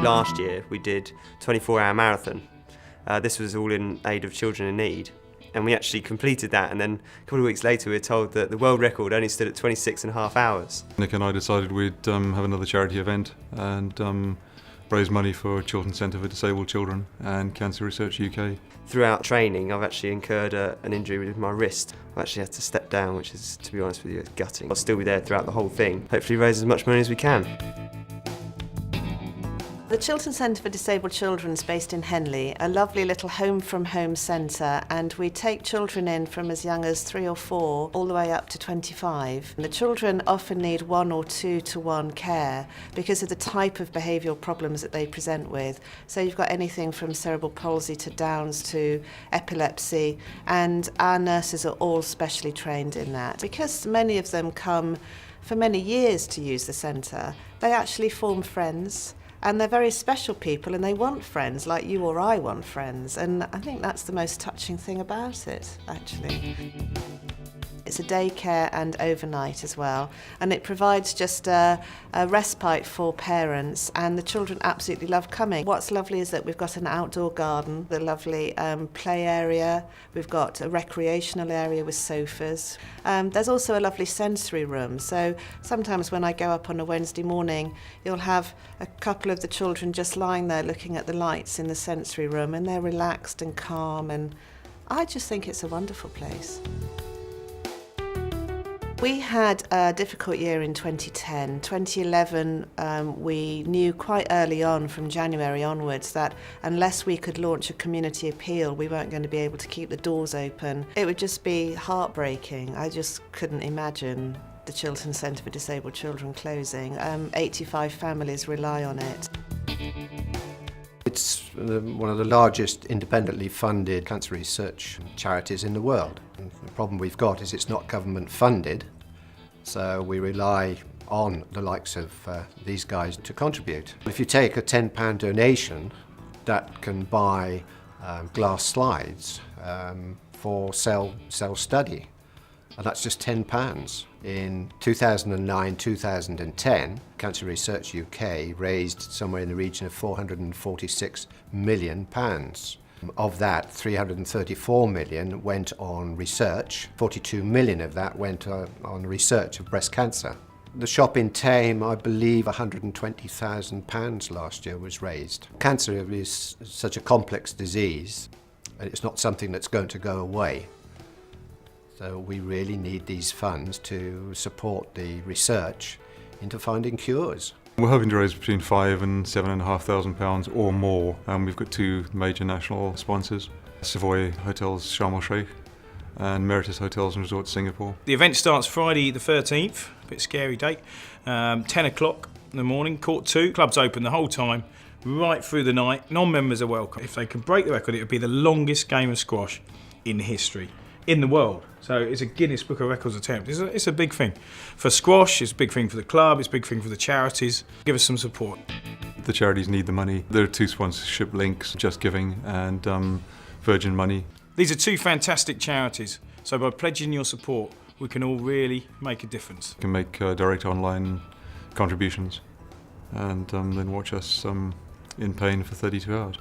Last year we did 24-hour marathon. This was all in aid of children in need. And we actually completed that, and then a couple of weeks later we were told that the world record only stood at 26.5 hours. Nick and I decided we'd have another charity event and raise money for Chiltern Centre for Disabled Children and Cancer Research UK. Throughout training I've actually incurred an injury with my wrist. I've actually had to step down, which is, to be honest with you, gutting. I'll still be there throughout the whole thing. Hopefully raise as much money as we can. The Chiltern Centre for Disabled Children is based in Henley, a lovely little home-from-home centre, and we take children in from as young as 3 or 4 all the way up to 25. And the children often need 1 or 2-to-1 care because of the type of behavioural problems that they present with. So you've got anything from cerebral palsy to Downs to epilepsy, and our nurses are all specially trained in that. Because many of them come for many years to use the centre, they actually form friends. And they're very special people, and they want friends like you or I want friends, and I think that's the most touching thing about it, actually. It's a daycare and overnight as well, and it provides just a respite for parents, and the children absolutely love coming. What's lovely is that we've got an outdoor garden, the lovely play area, we've got a recreational area with sofas. There's also a lovely sensory room, so sometimes when I go up on a Wednesday morning, you'll have a couple of the children just lying there looking at the lights in the sensory room, and they're relaxed and calm, and I just think it's a wonderful place. We had a difficult year in 2010. 2011, we knew quite early on, from January onwards, that unless we could launch a community appeal, we weren't going to be able to keep the doors open. It would just be heartbreaking. I just couldn't imagine the Chiltern Centre for Disabled Children closing. 85 families rely on it. It's one of the largest independently funded cancer research charities in the world. The problem we've got is it's not government funded, so we rely on the likes of these guys to contribute. If you take a £10 donation, that can buy glass slides for cell study, and that's just £10. In 2009-2010, Cancer Research UK raised somewhere in the region of £446 million. Of that, 334 million went on research. 42 million of that went on research of breast cancer. The shop in Tame, I believe £120,000 last year was raised. Cancer is such a complex disease, and it's not something that's going to go away. So we really need these funds to support the research into finding cures. We're hoping to raise between £5,000 and £7,500 or more. We've got 2 major national sponsors, SAVOY Hotels Sharm el Sheikh and Meritus Hotels and Resorts Singapore. The event starts Friday the 13th, a bit scary date, 10 o'clock in the morning, Court 2. Club's open the whole time, right through the night. Non-members are welcome. If they can break the record, it would be the longest game of squash in history, in the world. So it's a Guinness Book of Records attempt. It's a big thing. For squash, it's a big thing for the club, it's a big thing for the charities. Give us some support. The charities need the money. There are 2 sponsorship links, Just Giving and Virgin Money. These are 2 fantastic charities, so by pledging your support, we can all really make a difference. You can make direct online contributions and then watch us in pain for 32 hours.